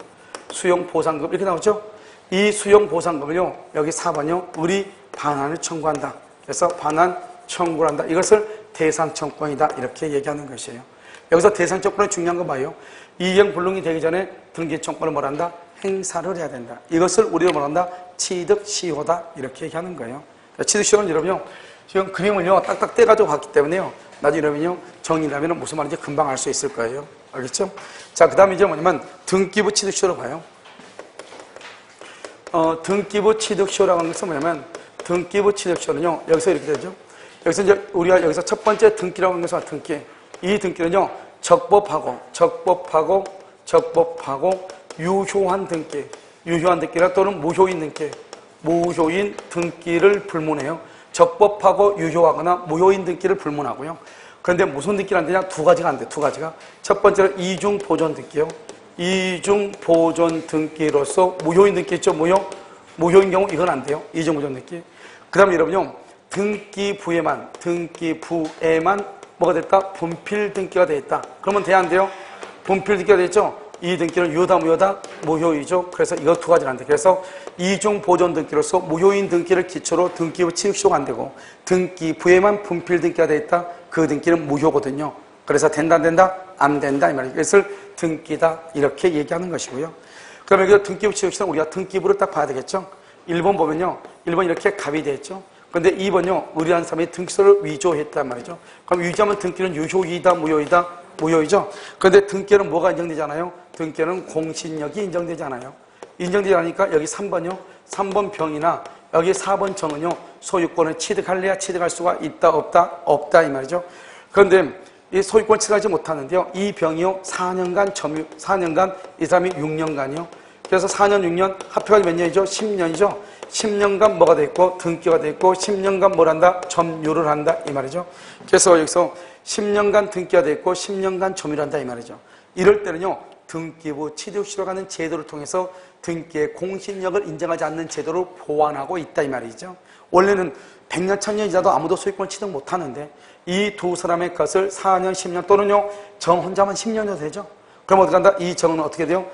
수용보상금 이렇게 나오죠. 이 수용보상금을요, 여기 4번이요, 을이 반환을 청구한다. 그래서 반환 청구를 한다. 이것을 대상청구권이다 이렇게 얘기하는 것이에요. 여기서 대상청구권의 중요한 거 봐요. 이행불능이 되기 전에 등기청구권을 뭐란다? 행사를 해야 된다. 이것을 우리가 뭐란다? 취득시효다 이렇게 얘기하는 거예요. 취득시효는 여러분요, 지금 그림을요 딱딱 떼가지고 봤기 때문에요, 나중에 여러분요 정리를 하면 무슨 말인지 금방 알 수 있을 거예요. 알겠죠? 자, 그 다음에 이제 뭐냐면 등기부 취득시효로 봐요. 등기부 취득시효라고 하는 것은 뭐냐면, 등기부 취득시효는요 여기서 이렇게 되죠. 여기서 이제 우리가 여기서 첫 번째 등기라고 하는 것은 등기. 이 등기는요 적법하고 유효한 등기, 유효한 등기라 또는 무효인 등기, 무효인 등기를 불문해요. 적법하고 유효하거나 무효인 등기를 불문하고요. 그런데 무슨 등기를 안 되냐? 두 가지가 안 돼. 두 가지가. 첫 번째는 이중 보존 등기요. 이중 보존 등기로서 무효인 등기 있죠? 무효인 경우 이건 안 돼요. 이중 보존 등기. 그 다음에 여러분요, 등기부에만 뭐가 됐다? 분필 등기가 돼 있다. 그러면 돼야 안 돼요? 분필 등기가 돼 있죠? 이 등기는 유효다 무효다? 무효이죠. 그래서 이거 두 가지를 안 돼. 그래서 이중 보존 등기로서 무효인 등기를 기초로 등기부 취득시효가 안 되고 등기부에만 분필 등기가 돼 있다. 그 등기는 무효거든요. 그래서 된다 안 된다? 안 된다 이 말이에요. 이것을 등기다 이렇게 얘기하는 것이고요. 그러면 여기 등기부 취득시효는 우리가 등기부를 딱 봐야 되겠죠. 1번 보면요. 1번 이렇게 갑이 돼 있죠. 근데 2번요. 의뢰한 사람이 등기소를 위조했단 말이죠. 그럼 위조하면 등기는 유효이다 무효이다? 무효이죠. 그런데 등기는 뭐가 인정되잖아요. 등기는 공신력이 인정되잖아요. 인정되지 않으니까 여기 3번요. 3번 병이나 여기 4번 정은요. 소유권을 취득할래야 취득할 수가 있다 없다? 없다 이 말이죠. 그런데 이 소유권을 취득하지 못하는데요. 이 병이요. 4년간 점유, 4년간 이 사람이 6년간이요. 그래서 4년 6년 합해가 몇 년이죠? 10년이죠. 10년간 뭐가 돼 있고 등기가 돼 있고 10년간 뭘 한다? 점유를 한다 이 말이죠. 그래서 여기서 10년간 등기가 돼 있고 10년간 점유를 한다 이 말이죠. 이럴 때는요. 등기부 취득시효가 가는 제도를 통해서 등기의 공신력을 인정하지 않는 제도를 보완하고 있다 이 말이죠. 원래는 100년, 1000년 지나도 아무도 소유권을 취득 못하는데 이 두 사람의 것을 4년, 10년 또는요. 정 혼자만 10년도 되죠. 그럼 어떻게 한다? 이 정은 어떻게 돼요?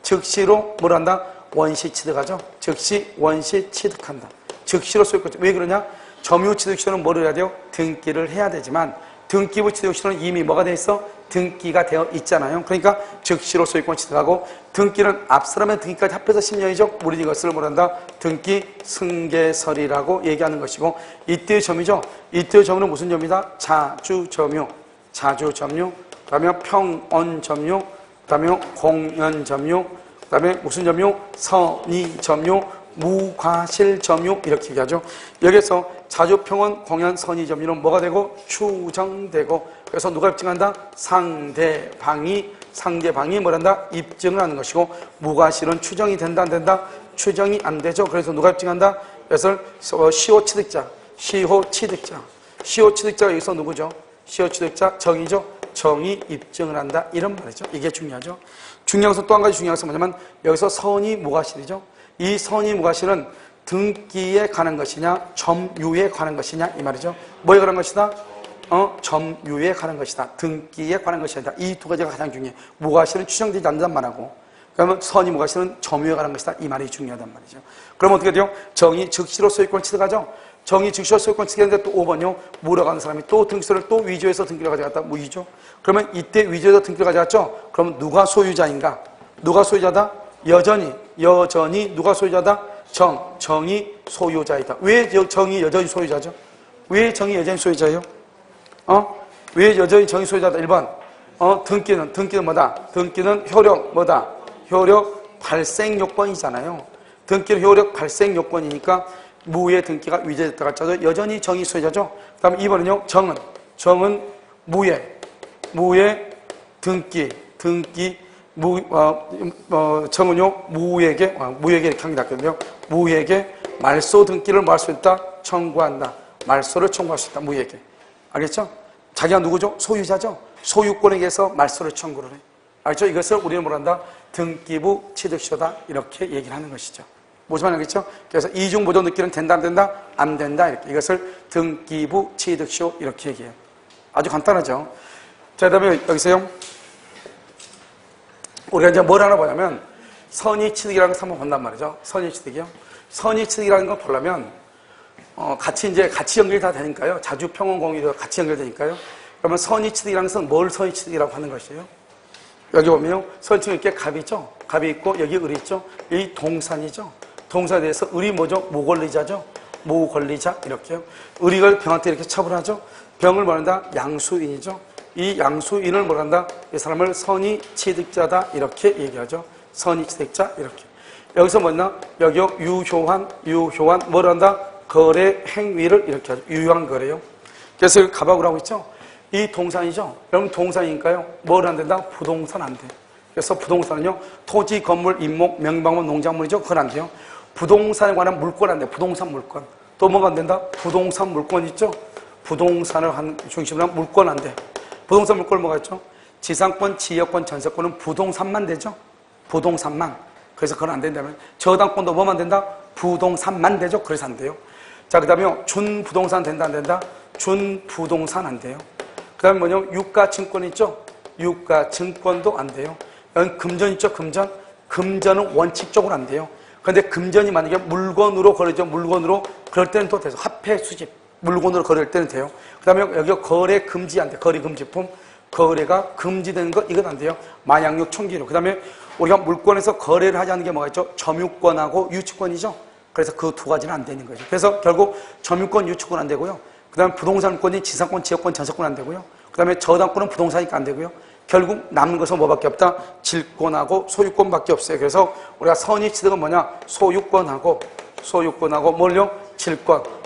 즉시로 뭘 한다? 원시 취득하죠. 즉시 원시 취득한다. 즉시로 소유권. 왜 그러냐? 점유 취득시효는 뭐를 해야 돼요? 등기를 해야 되지만 등기부 취득시효는 이미 뭐가 돼 있어? 등기가 되어 있잖아요. 그러니까 즉시로 소유권 취득하고 등기는 앞사람의 등기까지 합해서 10년이죠. 우리 이것을 뭐란다? 등기 승계설이라고 얘기하는 것이고 이때의 점이죠. 이때의 점은 무슨 점이다? 자주점유, 그 다음에 평언점유, 그 다음에 공연점유, 그 다음에 무슨 점유? 선의점유, 무과실점유 이렇게 얘기하죠. 여기서 자주평원, 공연, 선의점유는 뭐가 되고? 추정되고 그래서 누가 입증한다? 상대방이 뭐란다? 입증을 하는 것이고 무과실은 추정이 된다 안 된다? 추정이 안 되죠. 그래서 누가 입증한다? 그래서 시효취득자가 여기서 누구죠? 시효취득자 정이죠. 정이 입증을 한다 이런 말이죠. 이게 중요하죠. 중요한 것은 또 한 가지 중요한 것은 뭐냐면 여기서 선의 무과실이죠. 이 선의 무과실은 등기에 관한 것이냐 점유에 관한 것이냐 이 말이죠. 뭐에 관한 것이다? 점유에 관한 것이다. 등기에 관한 것이 아니다. 이 두 가지가 가장 중요해. 무과실은 추정되지 않는단 말하고 그러면 선의 무과실은 점유에 관한 것이다. 이 말이 중요하단 말이죠. 그럼 어떻게 돼요? 정이 즉시로 소유권 취득하죠. 정이 즉시로 소유권 취득했는데 또 5번요. 물어가는 사람이 또 등기소를 또 위조해서 등기를 가져갔다. 무위조. 그러면 이때 위조해서 등기를 가져갔죠. 그럼 누가 소유자인가? 누가 소유자다? 여전히 누가 소유자다? 정이 소유자이다. 왜 정이 여전히 소유자죠? 왜 정이 여전히 소유자예요? 왜 여전히 정이 소유자다? 1번. 등기는 뭐다? 등기는 효력 뭐다? 효력 발생 요건이잖아요. 등기는 효력 발생 요건이니까 무의 등기가 위조됐다가 짜도 여전히 정이 소유자죠. 그 다음에 2번은요. 정은 무의 등기 정은요, 무에게 이렇게 합니다. 무에게 말소 등기를 뭐 할 수 있다? 청구한다. 말소를 청구할 수 있다. 무에게. 알겠죠? 자기가 누구죠? 소유자죠? 소유권에 의해서 말소를 청구를 해. 알죠? 이것을 우리는 뭐란다? 등기부 취득시효다. 이렇게 얘기를 하는 것이죠. 뭐지만 알겠죠? 그래서 이중보존 등기는 된다, 안 된다? 안 된다. 이렇게. 이것을 등기부 취득시효 이렇게 얘기해요. 아주 간단하죠? 자, 그 다음에 여기서요. 우리가 이제 뭘 하나 보냐면 선의취득이라는 것을 한번 본단 말이죠. 선의취득이요. 선의취득이라는 걸 보려면 같이 연결이 다 되니까요. 자주평원공유도 같이 연결되니까요. 그러면 선의취득이라는 것은 뭘 선의취득이라고 하는 것이에요? 여기 보면요. 선의취득 이렇게 갑이 있죠. 갑이 있고 여기 을이 있죠. 이 동산이죠. 동산에 대해서 을이 뭐죠? 무권리자죠. 무권리자 이렇게요. 을이 병한테 이렇게 처벌하죠. 병을 뭐한다? 양수인이죠. 이 양수인을 뭐란다? 이 사람을 선의취득자다 이렇게 얘기하죠. 선의취득자 이렇게. 여기서 뭐냐? 여기요 유효한 뭘 한다? 거래 행위를 이렇게 하죠. 유효한 거래요. 그래서 여기 갑하고 하고 있죠. 이 동산이죠. 여러분 동산이니까요. 뭘 안 된다? 부동산 안 돼. 그래서 부동산은요. 토지, 건물, 임목, 명방문, 농작물이죠. 그건 안 돼요. 부동산에 관한 물권 안 돼. 부동산 물권. 또 뭐가 안 된다? 부동산 물권 있죠. 부동산을 중심으로 한 물권 안 돼. 부동산 물권은 뭐가 있죠? 지상권, 지역권, 전세권은 부동산만 되죠? 부동산만. 그래서 그건 안 된다면 저당권도 뭐만 된다? 부동산만 되죠? 그래서 안 돼요. 자, 그 다음에 준부동산 된다 안 된다? 준부동산 안 돼요. 그 다음에 뭐냐면 유가증권 있죠? 유가증권도 안 돼요. 여기 금전 있죠? 금전. 금전은 원칙적으로 안 돼요. 그런데 금전이 만약에 물건으로 거래죠. 물건으로 그럴 때는 또 돼요. 화폐 수집. 물건으로 거래할 때는 돼요. 그 다음에 여기 거래 금지 안 돼요. 거래 금지품. 거래가 금지되는 것 이건 안 돼요. 마약류, 총기류. 그 다음에 우리가 물건에서 거래를 하지 않는 게 뭐가 있죠? 점유권하고 유치권이죠. 그래서 그 두 가지는 안 되는 거죠. 그래서 결국 점유권, 유치권 안 되고요. 그 다음에 부동산권이 지상권, 지역권, 전세권 안 되고요. 그 다음에 저당권은 부동산이니까 안 되고요. 결국 남는 것은 뭐밖에 없다? 질권하고 소유권밖에 없어요. 그래서 우리가 선의취득은 뭐냐? 소유권하고 뭘요?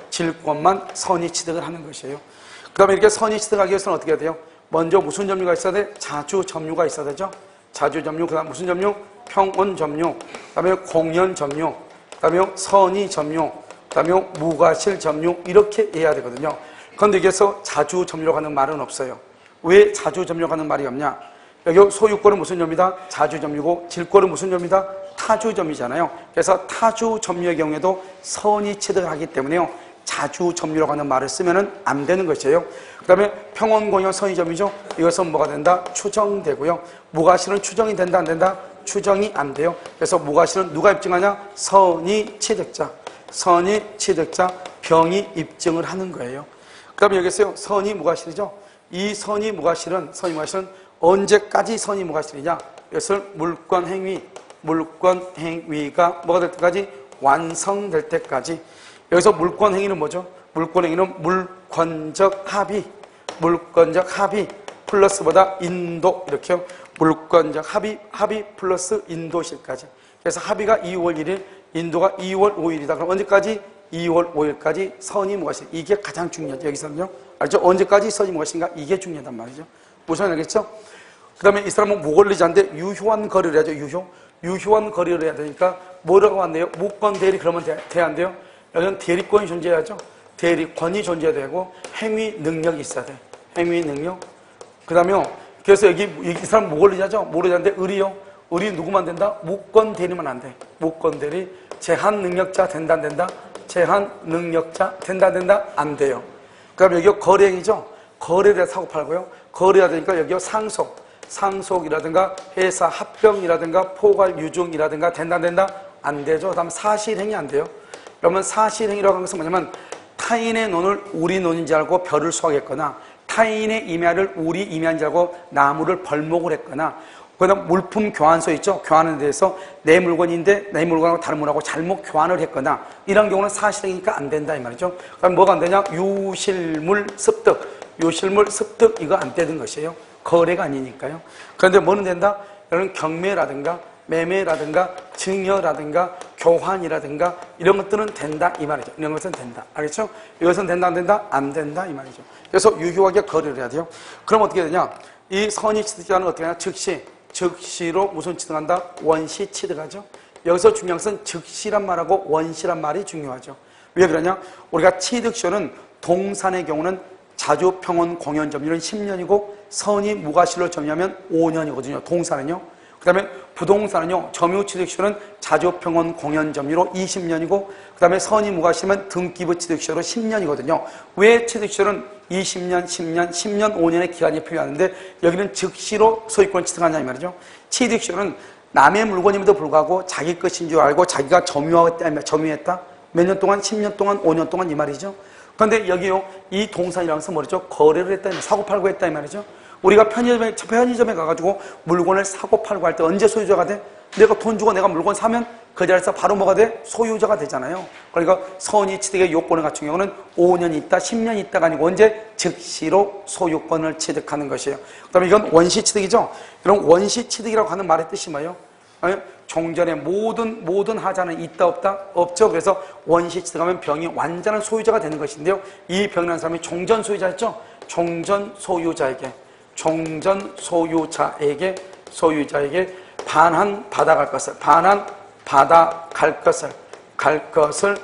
질권만 선의취득을 하는 것이에요. 그 다음에 이렇게 선의취득하기 위해서는 어떻게 해야 돼요? 먼저 무슨 점유가 있어야 돼? 자주 점유가 있어야 되죠. 자주 점유, 그 다음 무슨 점유? 평온 점유, 그 다음에 공연 점유, 그 다음에 선의 점유, 그 다음에 무과실 점유 이렇게 해야 되거든요. 그런데 여기서 자주 점유라고 하는 말은 없어요. 왜 자주 점유라고 하는 말이 없냐? 여기 소유권은 무슨 점이다? 자주 점유고 질권은 무슨 점이다? 타주 점이잖아요. 그래서 타주 점유의 경우에도 선의 취득을 하기 때문에요. 자주 점유라고 하는 말을 쓰면은 안 되는 것이에요. 그 다음에 평온, 공연, 선의 점이죠. 이것은 뭐가 된다? 추정되고요. 무과실은 추정이 된다, 안 된다? 추정이 안 돼요. 그래서 무과실은 누가 입증하냐? 선의 취득자. 선의 취득자 병이 입증을 하는 거예요. 그 다음에 여기서요. 선의 무과실이죠. 이 선의 무과실은 언제까지 선의 무과실이냐? 이것을 물권 행위가 뭐가 될 때까지? 완성될 때까지. 여기서 물권 행위는 뭐죠? 물권 행위는 물권적 합의 플러스보다 인도 이렇게요. 물권적 합의 플러스 인도실까지. 그래서 합의가 2월 1일, 인도가 2월 5일이다. 그럼 언제까지? 2월 5일까지 선의 무과실. 이게 가장 중요하죠. 여기서는요. 알죠? 언제까지 선의 무과실인가? 이게 중요하단 말이죠. 무슨 알겠죠? 그 다음에 이 사람은 무권리자인데 유효한 거래를 해야죠. 유효한 거래를 해야 되니까 뭐라고 한대요? 무권 대리 그러면 돼 안 돼요? 여기는 대리권이 존재해야죠. 대리권이 존재해야 되고 행위 능력이 있어야 돼. 행위 능력. 그 다음에 그래서 여기 이 사람 무권리자죠. 무권리자인데 의리요. 의리 누구만 된다? 무권 대리만 안 돼. 무권 대리 제한 능력자 된다 안 된다? 제한 능력자 된다 안 된다? 안 돼요. 그 다음에 여기 거래행위죠. 거래를 사고 팔고요. 거래해야 되니까 여기 상속이라든가 회사 합병이라든가 포괄 유증이라든가 된다 안 된다? 안 되죠. 그 다음 사실행위 안 돼요. 그러면 사실행위라고 하는 것은 뭐냐면 타인의 논을 우리 논인 줄 알고 벼를 수확했거나 타인의 임야를 우리 임야인 줄 알고 나무를 벌목을 했거나 그다음 물품 교환서 있죠. 교환에 대해서 내 물건인데 내 물건하고 다른 물건하고 잘못 교환을 했거나 이런 경우는 사실행위니까 안 된다 이 말이죠. 그럼 뭐가 안 되냐? 유실물 습득 이거 안 되는 것이에요. 거래가 아니니까요. 그런데 뭐는 된다? 이런 경매라든가 매매라든가 증여라든가 교환이라든가 이런 것들은 된다 이 말이죠. 이런 것은 된다. 알겠죠? 이것은 된다 안 된다? 안 된다 이 말이죠. 그래서 유효하게 거래를 해야 돼요. 그럼 어떻게 되냐? 이 선의 취득자는 어떻게 하냐? 즉시로 무슨 취득한다? 원시 취득하죠. 여기서 중요한 것은 즉시란 말하고 원시란 말이 중요하죠. 왜 그러냐? 우리가 취득시효는 동산의 경우는 자주 평온 공연 점유율은 10년이고 선의 무과실로 점유하면 5년이거든요. 동산은요. 그 다음에 부동산은요. 점유 취득시효는 자주 평온 공연 점유로 20년이고 그 다음에 선의 무과실은 등기부 취득시효로 10년이거든요. 왜 취득시효는 20년, 10년, 5년의 기간이 필요하는데 여기는 즉시로 소유권을 취득하냐 이 말이죠. 취득시효는 남의 물건임에도 불구하고 자기 것인 줄 알고 자기가 점유했다. 몇 년 동안? 10년 동안, 5년 동안 이 말이죠. 그런데 여기요. 이 동산이라는 것은 뭐죠? 거래를 했다, 사고 팔고 했다 이 말이죠. 우리가 편의점에 가가지고 물건을 사고 팔고 할 때 언제 소유자가 돼? 내가 돈 주고 내가 물건 사면 그 자리에서 바로 뭐가 돼? 소유자가 되잖아요. 그러니까 선의 취득의 요건을 갖춘 경우는 5년 있다, 10년 있다가 아니고 언제? 즉시로 소유권을 취득하는 것이에요. 그 다음에 이건 원시 취득이죠. 이런 원시 취득이라고 하는 말의 뜻이 뭐예요? 종전의 모든 하자는 있다 없다? 없죠. 그래서 원시 취득하면 병이 완전한 소유자가 되는 것인데요. 이 병이라는 사람이 종전 소유자였죠. 종전 소유자에게 반환 받아갈 것을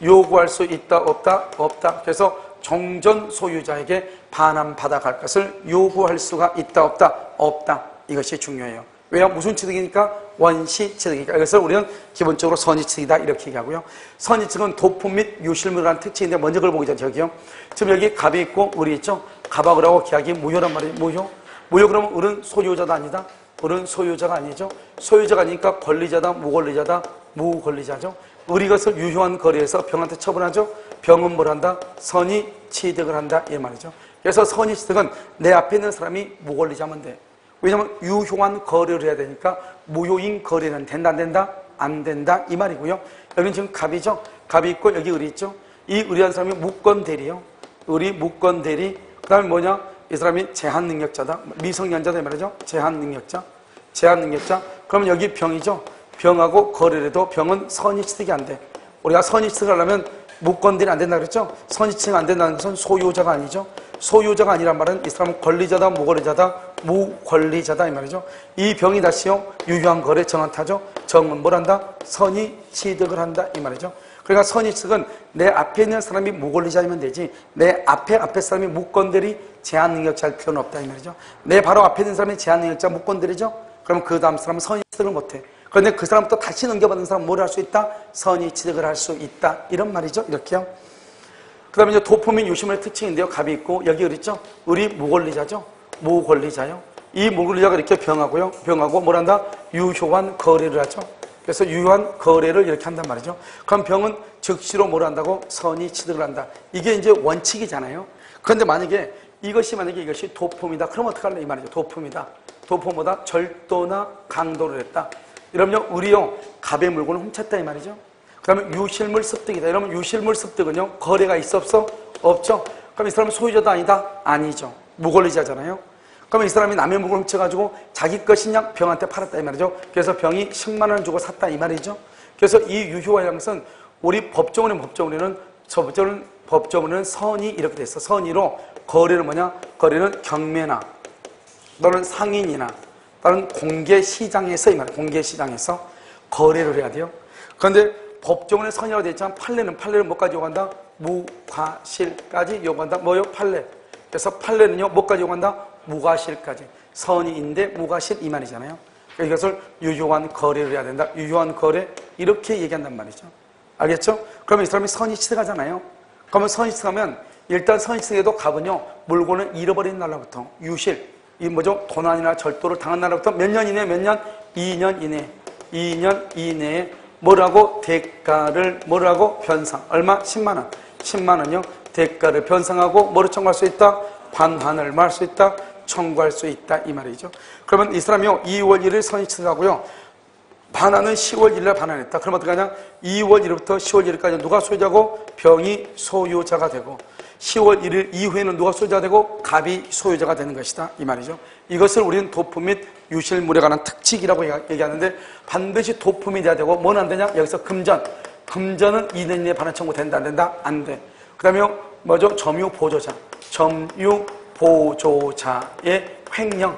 요구할 수 있다 없다? 없다. 그래서 종전 소유자에게 반환 받아갈 것을 요구할 수가 있다 없다? 없다. 이것이 중요해요. 왜냐? 무슨 취득이니까? 원시 취득이니까. 그래서 우리는 기본적으로 선의 취득이다 이렇게 얘기하고요. 선의 취득은 도품 및 유실물이라는 특징인데 먼저 그걸 보기 전 저기요. 지금 여기 갑이 있고 을이 있죠. 갑하고 을하고 기하기 무효란 말이에요. 무효. 무효 그러면 을은 소유자다 아니다? 을은 소유자가 아니죠. 소유자가 아니니까 권리자다 무권리자다 무권리자죠. 을이 이것을 유효한 거래에서 병한테 처분하죠. 병은 뭘 한다? 선의 취득을 한다 이 말이죠. 그래서 선의 취득은 내 앞에 있는 사람이 무권리자면 돼. 왜냐하면 유효한 거래를 해야 되니까 무효인 거래는 된다 안 된다? 안 된다 이 말이고요. 여기는 지금 갑이죠. 갑이 있고 여기 을이 있죠. 이 을이라는 사람이 무권대리요. 을이 무권대리. 그 다음에 뭐냐? 이 사람이 제한능력자다. 미성년자다 이 말이죠. 제한능력자. 제한능력자. 그러면 여기 병이죠. 병하고 거래를 해도 병은 선의 취득이 안 돼. 우리가 선의 취득을 하려면 무권대리 안 된다 그랬죠? 선의 취득이 안 된다는 것은 소유자가 아니죠. 소유자가 아니란 말은 이 사람은 권리자다 무권리자다 무권리자다 이 말이죠. 이 병이 다시요 유효한 거래 정한타죠. 정은 뭘 한다? 선의 취득을 한다 이 말이죠. 그러니까 선의 취득은 내 앞에 있는 사람이 무권리자이면 되지 내 앞에 사람이 무권대리 제한능력자일 필요는 없다 이 말이죠. 내 바로 앞에 있는 사람이 제한능력자 무권대리죠. 그럼 그 다음 사람은 선의 취득을 못해. 그런데 그 사람부터 다시 넘겨받는 사람은 뭘 할 수 있다? 선의 취득을 할 수 있다 이런 말이죠. 이렇게요. 그 다음에 이제 도품 및 유실물의 특징인데요. 갑이 있고 여기 을 있죠. 을이 무권리자죠. 무권리자요. 이 무권리자가 이렇게 병하고요. 병하고 뭘 한다? 유효한 거래를 하죠. 그래서 유효한 거래를 이렇게 한단 말이죠. 그럼 병은 즉시로 뭘 한다고? 선의 취득을 한다. 이게 이제 원칙이잖아요. 그런데 만약에 이것이 도품이다. 그럼 어떡할래? 이 말이죠. 도품이다. 도품보다 절도나 강도를 했다. 이러면 을이요. 갑의 물건을 훔쳤다 이 말이죠. 그러면 유실물 습득이다. 이러면 유실물 습득은요. 거래가 있어 없어? 없죠. 그럼 이 사람은 소유자도 아니다? 아니죠. 무권리자잖아요. 그러면 이 사람이 남의 물건을 훔쳐가지고 자기 것이냐 병한테 팔았다 이 말이죠. 그래서 병이 10만 원 주고 샀다 이 말이죠. 그래서 이 유효한 것은 우리 법조문에는 선의 이렇게 돼 있어. 선의로 거래는 뭐냐? 거래는 경매나 또는 상인이나 다른 공개시장에서 이 말이에요. 공개시장에서 거래를 해야 돼요. 그런데 법조문에 선의라고 되어 있지만 판례를 뭐까지 요구한다? 무과실까지 요구한다. 뭐요? 판례. 그래서 판례는요. 뭐까지 요구한다? 무과실까지. 선의인데 무과실 이 말이잖아요. 이것을 유효한 거래를 해야 된다. 유효한 거래 이렇게 얘기한단 말이죠. 알겠죠? 그러면 이 사람이 선의 취득하잖아요. 그러면 선의 취득하면 일단 선의 취득에도 갑은요. 물건을 잃어버린 날로부터 유실 이 뭐죠? 도난이나 절도를 당한 날로부터 몇 년 이내 몇 년? 2년 이내. 2년 이내에 뭐라고? 대가를 뭐라고? 변상. 얼마? 10만 원. 10만 원이요. 대가를 변상하고 뭐를 청구할 수 있다? 반환을 말 수 있다? 청구할 수 있다 이 말이죠. 그러면 이 사람이요. 2월 1일 선의 취득하고요. 반환은 10월 1일에 반환했다. 그럼 어떻게 하냐? 2월 1일부터 10월 1일까지 누가 소유자고? 병이 소유자가 되고 10월 1일 이후에는 누가 소유자가 되고? 갑이 소유자가 되는 것이다 이 말이죠. 이것을 우리는 도품 및 유실물에 관한 특칙이라고 얘기하는데 반드시 도품이 돼야 되고 뭐는 안 되냐? 여기서 금전은 2년 이내에 반환 청구 된다 안 된다? 안 돼. 그 다음에 뭐죠? 점유보조자. 점유보조자의 횡령.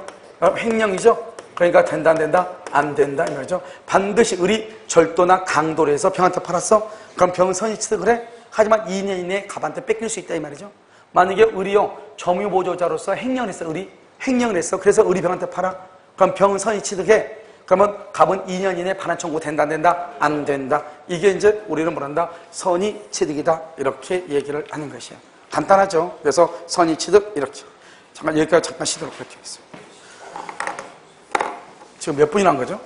횡령이죠? 그러니까 된다 안 된다? 안 된다 이 말이죠. 반드시 을이 절도나 강도를 해서 병한테 팔았어? 그럼 병은 선의 취득을 해? 하지만 2년 이내에 갑한테 뺏길 수 있다 이 말이죠. 만약에 을이요. 점유보조자로서 횡령을 했어. 을이 횡령을 했어. 그래서 을이 병한테 팔아? 그럼 병은 선의 취득해? 그러면 갑은 2년 이내에 반환 청구 된다 안 된다? 안 된다. 이게 이제 우리는 뭐란다? 선의 취득이다. 이렇게 얘기를 하는 것이에요. 간단하죠. 그래서 선의 취득 이렇게. 잠깐 여기까지 잠깐 쉬도록 하겠습니다. 지금 몇 분이나 한 거죠?